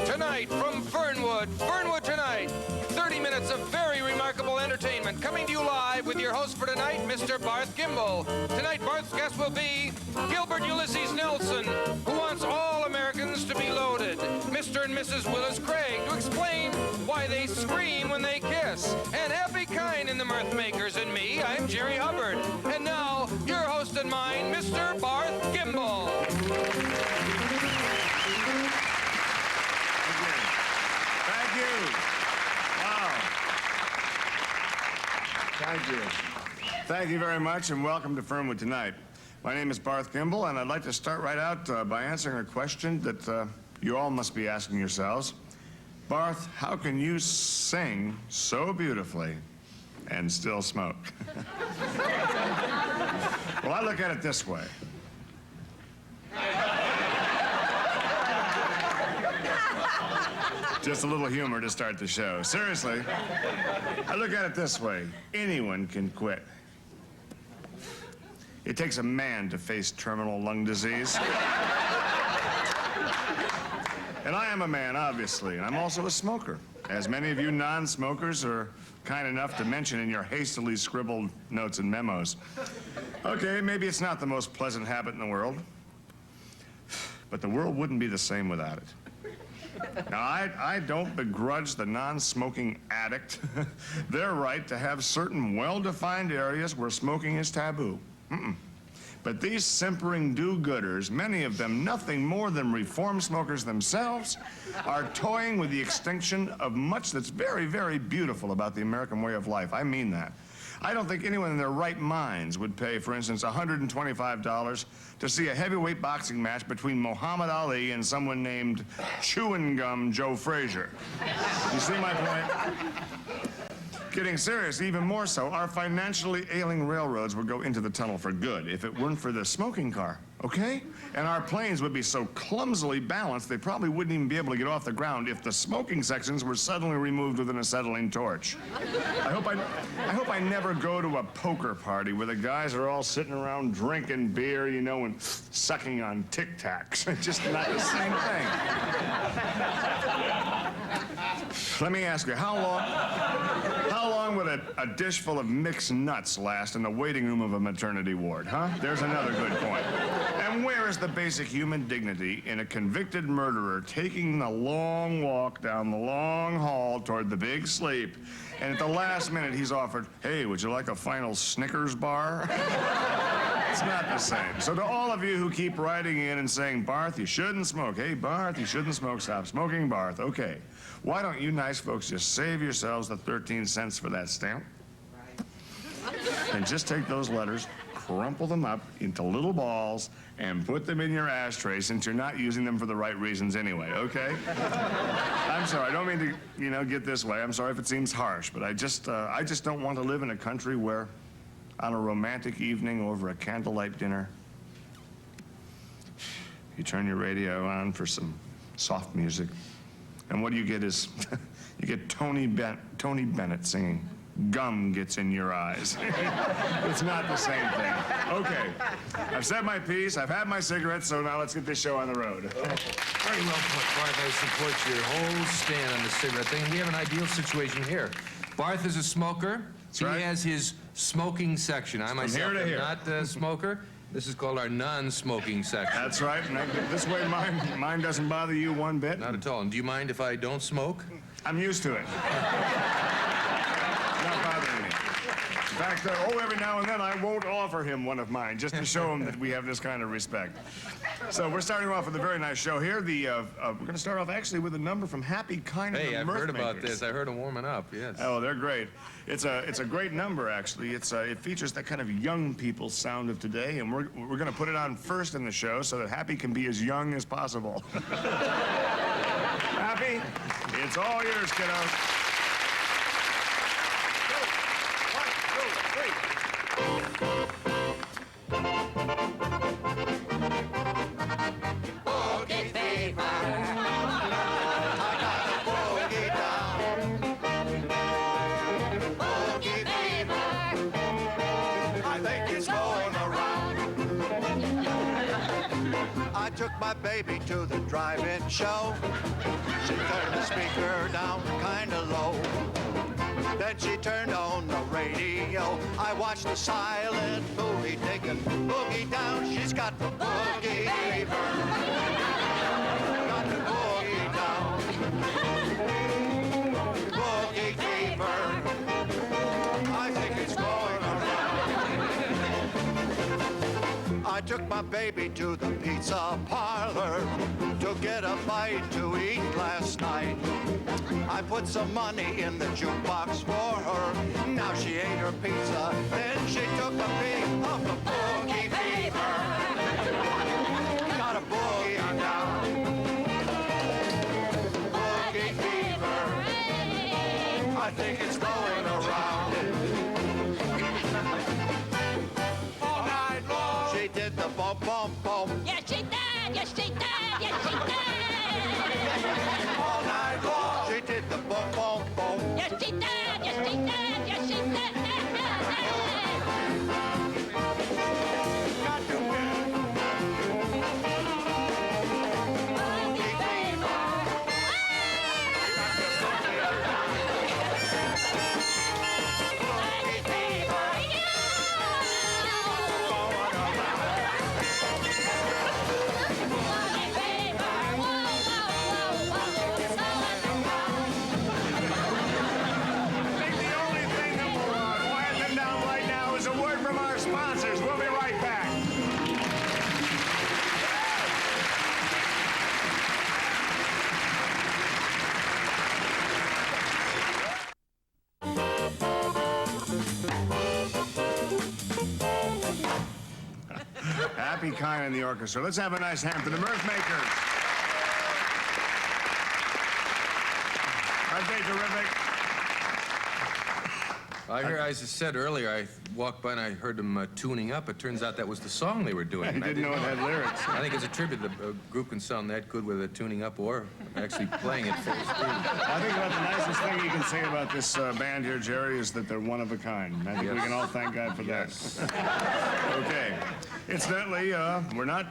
Tonight from Fernwood, Fernwood Tonight, 30 minutes of very remarkable entertainment coming to you live with your host for tonight, Mr. Barth Kimball. Tonight, Barth's guest will be Gilbert Ulysses Nelson, who wants all Americans to be loaded. Mr. and Mrs. Willis Craig to explain why they scream when they kiss. And happy kind in the Mirth Makers and me, I'm Jerry Hubbard. And now, your host and mine, Mr. Barth Kimball. Thank you. Wow. Thank you. Thank you very much, and welcome to Fernwood Tonight. My name is Barth Kimball, and I'd like to start right out by answering a question that you all must be asking yourselves. Barth, how can you sing so beautifully and still smoke? Well, I look at it this way. Just a little humor to start the show. Seriously, I look at it this way. Anyone can quit. It takes a man to face terminal lung disease. And I am a man, obviously, and I'm also a smoker, as many of you non-smokers are kind enough to mention in your hastily scribbled notes and memos. Okay, maybe it's not the most pleasant habit in the world, but the world wouldn't be the same without it. Now, I don't begrudge the non-smoking addict their right to have certain well-defined areas where smoking is taboo. But these simpering do-gooders, many of them nothing more than reform smokers themselves, are toying with the extinction of much that's very, very beautiful about the American way of life. I mean that. I don't think anyone in their right minds would pay, for instance, $125 to see a heavyweight boxing match between Muhammad Ali and someone named Chewing Gum Joe Frazier. You see my point? Getting serious, even more so, our financially ailing railroads would go into the tunnel for good if it weren't for the smoking car, okay? And our planes would be so clumsily balanced they probably wouldn't even be able to get off the ground if the smoking sections were suddenly removed with an acetylene torch. I hope I never go to a poker party where the guys are all sitting around drinking beer, you know, and sucking on Tic Tacs. Just not the same thing. Let me ask you, how long would a dish full of mixed nuts last in the waiting room of a maternity ward, huh? There's another good point. And where is the basic human dignity in a convicted murderer taking the long walk down the long hall toward the big sleep, and at the last minute he's offered, hey, would you like a final Snickers bar? It's not the same. So to all of you who keep writing in and saying, Barth, you shouldn't smoke. Hey, Barth, you shouldn't smoke. Stop smoking, Barth. Okay. Why don't you nice folks just save yourselves the 13 cents for that stamp? Right. And just take those letters, crumple them up into little balls, and put them in your ashtray since you're not using them for the right reasons anyway, okay? I'm sorry, I don't mean to, get this way. I'm sorry if it seems harsh, but I just don't want to live in a country where on a romantic evening over a candlelight dinner, you turn your radio on for some soft music, and what you get is, you get Tony Bennett singing, Gum Gets in Your Eyes. It's not the same thing. Okay, I've said my piece, I've had my cigarettes, so now let's get this show on the road. Very well put, Barth. I support your whole stand on the cigarette thing. We have an ideal situation here. Barth is a smoker. That's right. He has his smoking section. I myself am not a smoker. This is called our non-smoking section. That's right. And this way mine doesn't bother you one bit. Not at all. And do you mind if I don't smoke? I'm used to it. Not bothering me. In fact, every now and then I won't offer him one of mine just to show him that we have this kind of respect. So we're starting off with a very nice show here. We're going to start off actually with a number from Happy Kind of the Hey, I've Mirth heard about Makers. this. I heard them warming up, yes. Oh, they're great. It's a great number, actually. It features that kind of young people sound of today, and we're going to put it on first in the show so that Happy can be as young as possible. Happy, it's all yours, kiddo. took my baby to the drive-in show. She turned the speaker down kinda low. Then she turned on the radio. I watched the silent movie taking boogie down. She's got the boogie fever. Got the boogie down. Boogie fever. I think it's going around. I took my baby to the pizza parlor to get a bite to eat last night. I put some money in the jukebox for her. Now she ate her pizza, then she took a big puff of boogie fever. Got a boogie down. Boogie fever. I think it's going around. All night long. She did the bump, bump, bump. Yes, she did. Yes, she did. Yes, she did. All night long. She did the bump, bump, bump. Yes, she did. Yes, she did. Yes, she did. Got to win. Boogie fever. Boogie fever. Going around. I think the only thing that will quiet them down right now is a word from our sponsors. We'll be right back. Happy Kind in the orchestra. Let's have a nice hand for the Mirth Makers. Aren't they terrific? I hear, as I said earlier, I walked by and I heard them tuning up. It turns out that was the song they were doing. I didn't know it had lyrics. I think it's a tribute. The group can sound that good with it tuning up or actually playing it full speed. I think about the nicest thing you can say about this band here, Jerry, is that they're one of a kind. I think we can all thank God for that. Okay. Incidentally, we're not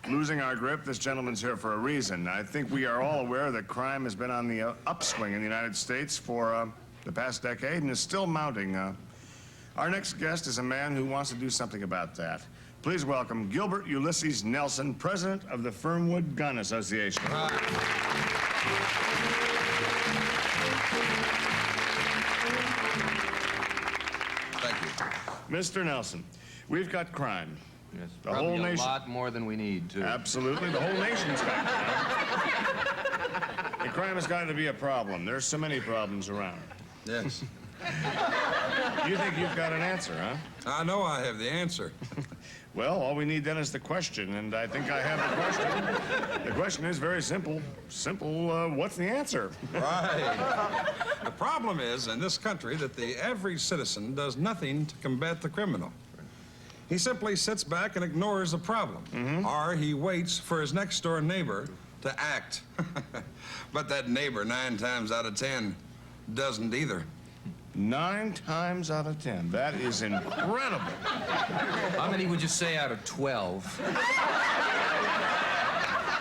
losing our grip. This gentleman's here for a reason. I think we are all aware that crime has been on the upswing in the United States for the past decade and is still mounting. Our next guest is a man who wants to do something about that. Please welcome Gilbert Ulysses Nelson, president of the Fernwood Gun Association. Thank you. Mr. Nelson, we've got crime. Yes, The probably whole nation. a lot more than we need, too. Absolutely. The whole nation's got crime. And crime has got to be a problem. There's so many problems around. Yes. You think you've got an answer, huh? I know I have the answer. Well, all we need then is the question, and I think I have the question. The question is very simple. What's the answer? Right. The problem is, in this country, that the average citizen does nothing to combat the criminal. He simply sits back and ignores the problem. Or he waits for his next-door neighbor to act. But that neighbor, 9 times out of 10, doesn't either. 9 times out of 10. That is incredible. How many would you say out of 12?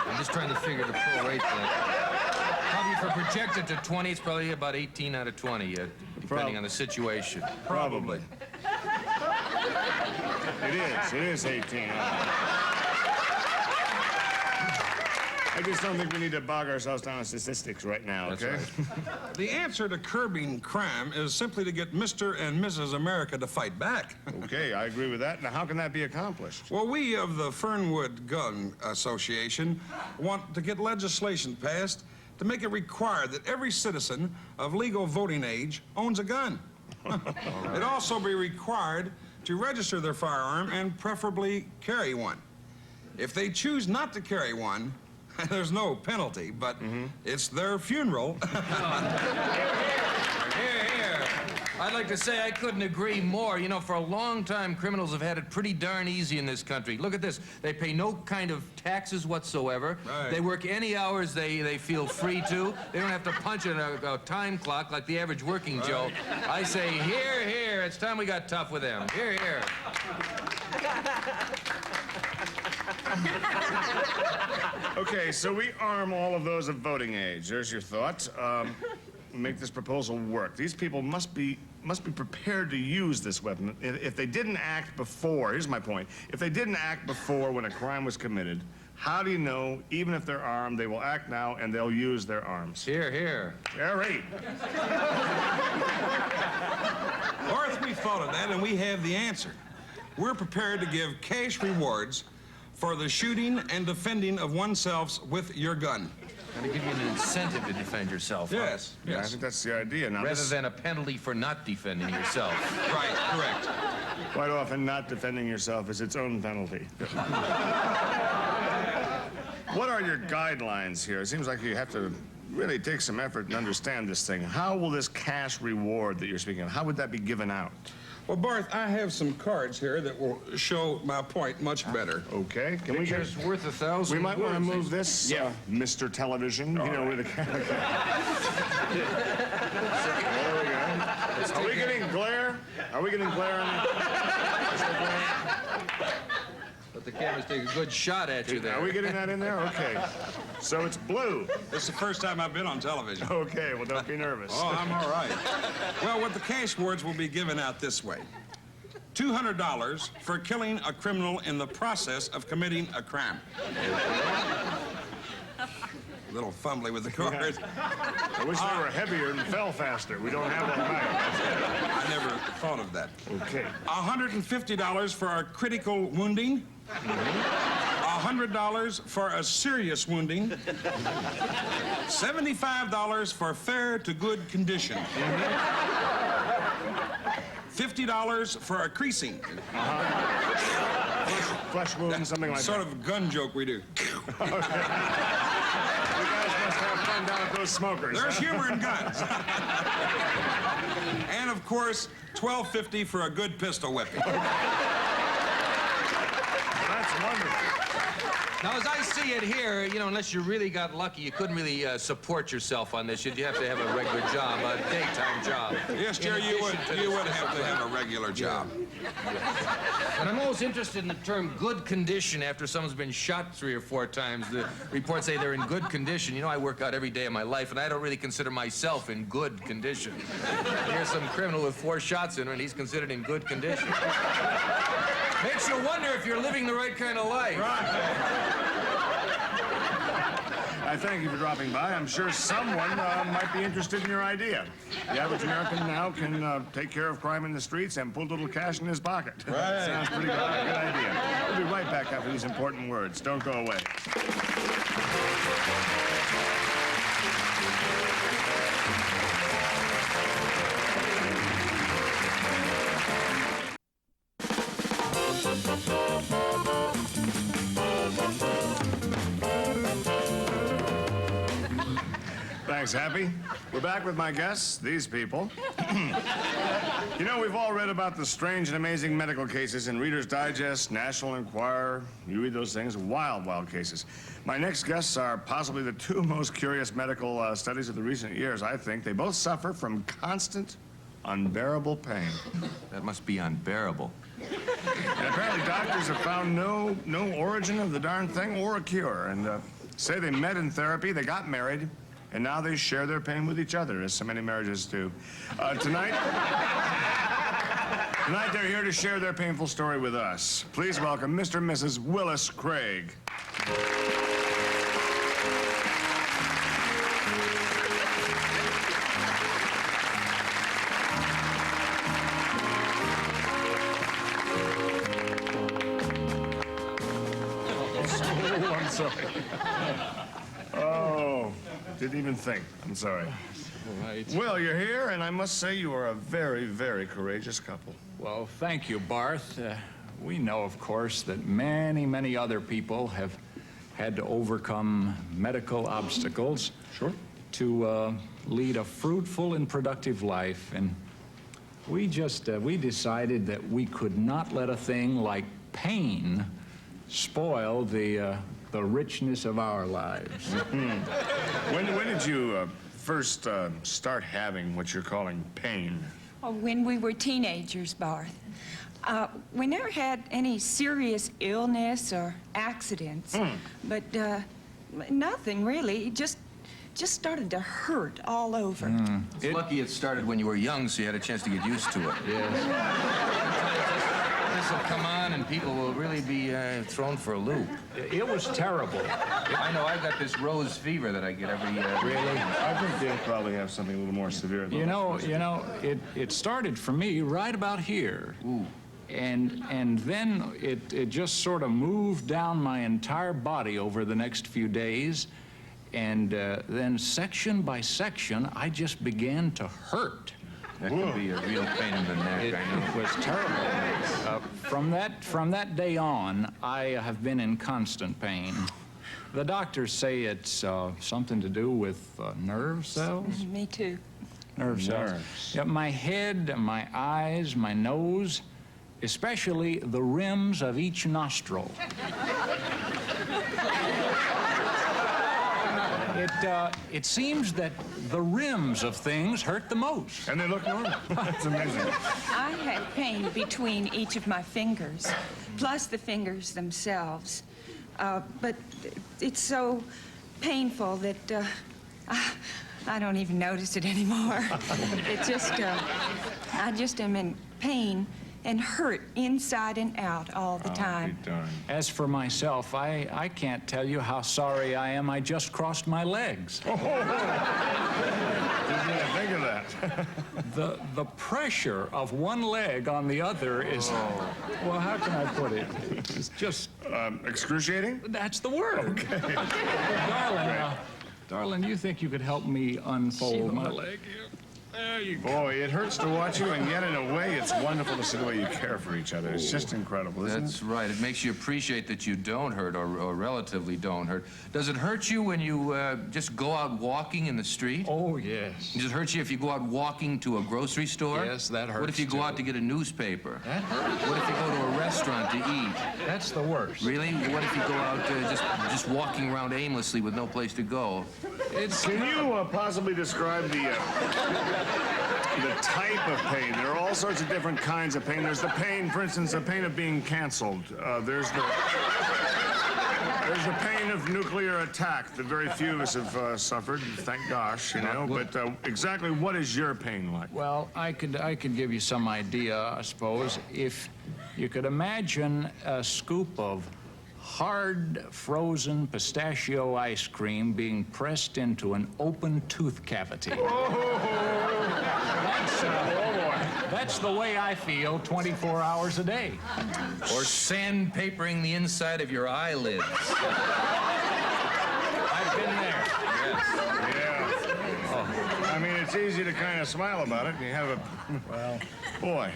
I'm just trying to figure the full rate there. Probably for projected to 20, it's probably about 18 out of 20, depending on the situation. Probably. It is 18. I just don't think we need to bog ourselves down in statistics right now, okay? That's The answer to curbing crime is simply to get Mr. and Mrs. America to fight back. Okay, I agree with that. Now, how can that be accomplished? Well, we of the Fernwood Gun Association want to get legislation passed to make it required that every citizen of legal voting age owns a gun. It'd also be required to register their firearm and preferably carry one. If they choose not to carry one, there's no penalty, but it's their funeral. Here, here. I'd like to say I couldn't agree more. You know, for a long time, criminals have had it pretty darn easy in this country. Look at this. They pay no kind of taxes whatsoever. Right. They work any hours they feel free to. They don't have to punch in a time clock like the average working Joe. I say, here, here. It's time we got tough with them. Here, here. Okay, so we arm all of those of voting age. There's your thought. Make this proposal work. These people must be prepared to use this weapon. If they didn't act before, here's my point. If they didn't act before when a crime was committed, how do you know, even if they're armed, they will act now and they'll use their arms? Here, here. Yeah, right. Arth, we thought of that, and we have the answer. We're prepared to give cash rewards for the shooting and defending of oneself with your gun. Got to give you an incentive to defend yourself. Huh? Yes, Yeah, I yes. think that's the idea. Now, Rather than a penalty for not defending yourself. Right, correct. quite often, not defending yourself is its own penalty. What are your guidelines here? It seems like you have to really take some effort and understand this thing. How will this cash reward that you're speaking of, how would that be given out? Well, Barth, I have some cards here that will show my point much better. Okay, can we get... Picture's worth 1,000 We might want to words. move this, Mr. Television, you know, with the camera. There we go. Are we getting glare? Are we getting glare on it? But the cameras take a good shot at you there. Are we getting that in there? Okay. So it's blue. This is the first time I've been on television. Okay, well, don't be nervous. Oh, I'm all right. Well, what the cash awards will be given out this way. $200 for killing a criminal in the process of committing a crime. A little fumbly with the cards. I wish they were heavier and fell faster. We don't have that back. I never thought of that. Okay. $150 for a critical wounding. $100 for a serious wounding. $75 for fair to good condition. $50 for a creasing. Flesh wound, something like Sort that. of a gun joke we do. You guys must have fun down at those smokers. There's humor in guns. And of course, $12.50 for a good pistol whipping. That's wonderful. Now, as I see it here, you know, unless you really got lucky, you couldn't really support yourself on this. You'd have to have a regular job, a daytime job. Yes, Jerry, you would have to have a regular job. And I'm always interested in the term good condition after someone's been shot 3 or 4 times. The reports say they're in good condition. You know, I work out every day of my life, and I don't really consider myself in good condition. Here's some criminal with 4 shots in him, and he's considered in good condition. Makes you wonder if you're living the right kind of life. I thank you for dropping by. I'm sure someone might be interested in your idea. The average American now can take care of crime in the streets and put a little cash in his pocket. Right. Sounds pretty good. Good idea. We'll be right back after these important words. Don't go away. Thanks, Happy. We're back with my guests, these people. You know, we've all read about the strange and amazing medical cases in Reader's Digest, National Enquirer. You read those things, wild, wild cases. My next guests are possibly the 2 most curious medical studies of the recent years, I think. They both suffer from constant, unbearable pain. That must be unbearable. And apparently doctors have found no origin of the darn thing or a cure. And say they met in therapy, they got married, and now they share their pain with each other, as so many marriages do. Tonight they're here to share their painful story with us. Please welcome Mr. and Mrs. Willis Craig. Oh, I'm sorry. Oh, didn't even think. I'm sorry. Right. Well, you're here, and I must say you are a very, very courageous couple. Well, thank you, Barth. We know, of course, that many, many other people have had to overcome medical obstacles. Sure. To lead a fruitful and productive life. And we decided that we could not let a thing like pain spoil the richness of our lives. When did you first start having what you're calling pain? Oh, when we were teenagers, Barth. We never had any serious illness or accidents, but Nothing, really. It just started to hurt all over. It's lucky it started when you were young, so you had a chance to get used to it. Yes. This will come on, and people will really be thrown for a loop. It was terrible. I know, I've got this rose fever that I get every... Really? I think they'll probably have something a little more severe than You know, it started for me right about here. Ooh. And then it just sort of moved down my entire body over the next few days. And then section by section, I just began to hurt. That could be a real pain in the neck, It I know. was terrible. From that day on, I have been in constant pain. The doctors say it's something to do with nerve cells. Me too. Nerve cells. Nerves. Yeah, my head, my eyes, my nose, especially the rims of each nostril. It seems that the rims of things hurt the most. And they look normal. That's amazing. I had pain between each of my fingers, plus the fingers themselves. But it's so painful that I don't even notice it anymore. It just, I just am in pain and hurt inside and out all the time. Be darned. As for myself, I can't tell you how sorry I am I just crossed my legs. Didn't even think of that. The pressure of one leg on the other is, well, how can I put it? It's just, Excruciating? that's the word. Okay. Darling, you think you could help me unfold my leg here? There you go. Boy, it hurts to watch you, and yet in a way, it's wonderful to see the way you care for each other. It's just incredible, isn't That's right. It makes you appreciate that you don't hurt or relatively don't hurt. Does it hurt you when you just go out walking in the street? Oh, yes. Does it hurt you if you go out walking to a grocery store? Yes, that hurts, What if you go too. out to get a newspaper? That hurts. What if you go to a restaurant to eat? That's the worst. Really? What if you go out just walking around aimlessly with no place to go? Can you possibly describe the type of pain? There are all sorts of different kinds of pain. There's the pain, for instance, the pain of being canceled. There's the pain of nuclear attack that very few of us have suffered, thank gosh, you know. But exactly what is your pain like? Well, I could give you some idea, I suppose. If you could imagine a scoop of hard frozen pistachio ice cream being pressed into an open tooth cavity. That's the way I feel 24 hours a day. Or sandpapering the inside of your eyelids? I've been there. Yeah. I mean, it's easy to kind of smile about it. You have a... Well... Boy.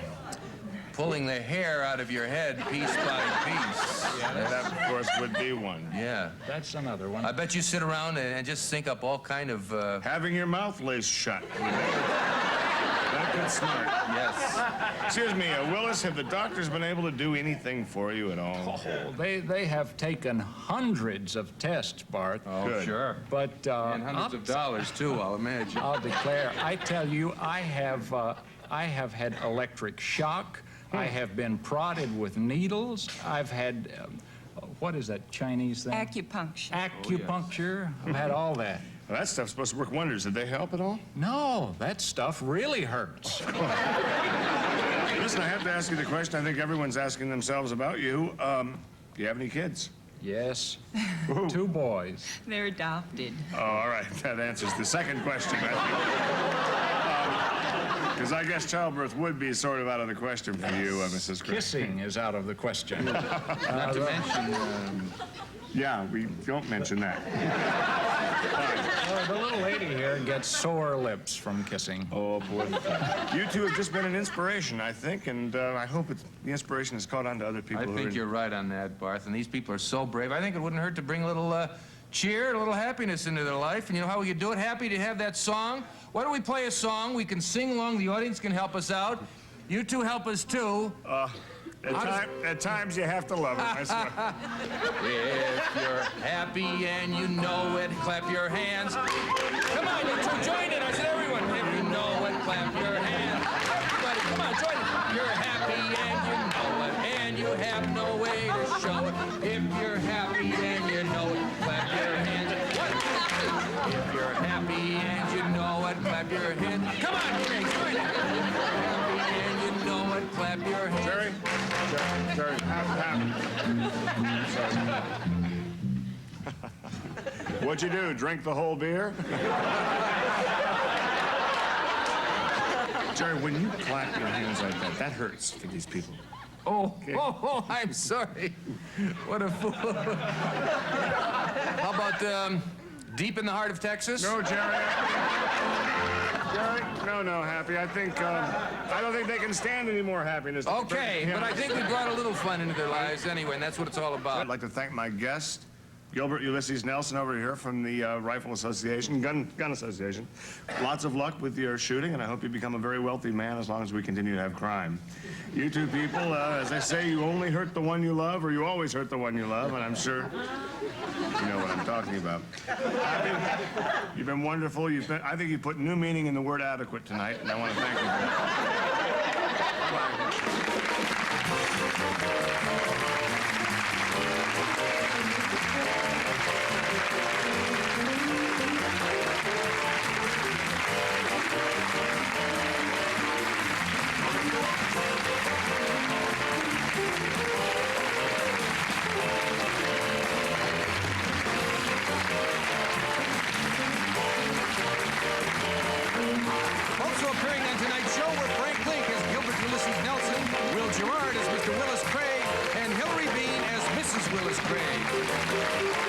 Pulling the hair out of your head piece by piece. Yeah, that, of course, would be one. Yeah. That's another one. I bet you sit around and just think up all kind of... Having your mouth laced shut. That good smart. Yes. Excuse me, Willis, have the doctors been able to do anything for you at all? Oh, they have taken hundreds of tests, Bart. Oh, Good. sure. But And hundreds of dollars, too, I'll imagine. I'll declare, I tell you, I have had electric shock. I have been prodded with needles. I've had, what is that Chinese thing? Acupuncture. Acupuncture. I've had all that. Well, that stuff's supposed to work wonders. Did they help at all? No, that stuff really hurts. Listen, I have to ask you the question I think everyone's asking themselves about you. Do you have any kids? Yes. 2 boys. They're adopted. Oh, all right. That answers the second question, I think. Because I guess childbirth would be sort of out of the question for you, Mrs. Chris. Kissing is out of the question. Not to mention... Yeah, we don't mention that. The little lady here gets sore lips from kissing. Oh, boy. You two have just been an inspiration, I think, and I hope the inspiration has caught on to other people. I think you're right on that, Barth, and these people are so brave. I think it wouldn't hurt to bring a little cheer, a little happiness into their life. And you know how we could do it? Happy to have that song. Why don't we play a song? We can sing along. The audience can help us out. You two help us, too. At times you have to love it, I swear. If you're happy and you know it, clap your hands. Come on, you two, join in. I said everyone. If you know it, clap your hands. Everybody, come on, join in. You're happy and you know it, and you have no way to show it. If you're happy and you know it, clap your hands. If you're happy and you know it, clap your hands. Come on, Jay, join it. If you're happy and you know it, clap your hands. Jerry, What'd you do, drink the whole beer? Jerry, when you clap your hands like that, that hurts for these people. Oh, I'm sorry. What a fool. How about deep in the heart of Texas? No, Jerry. Jerry, no, Happy. I don't think they can stand any more happiness. Okay, but I think we brought a little fun into their lives anyway, and that's what it's all I'd about. like to thank my guest, Gilbert Ulysses Nelson over here from the Rifle Association, Gun Association. Lots of luck with your shooting, and I hope you become a very wealthy man as long as we continue to have crime. You two people, as they say, you only hurt the one you love, or you always hurt the one you love, and I'm sure you know what I'm talking about. Happy, you've been wonderful. I think you put new meaning in the word adequate tonight, and I want to thank you for Also appearing on tonight's show were Frank Link as Gilbert Ulysses Nelson, Will Gerard as Mr. Willis Craig, and Hillary Bean as Mrs. Willis Craig.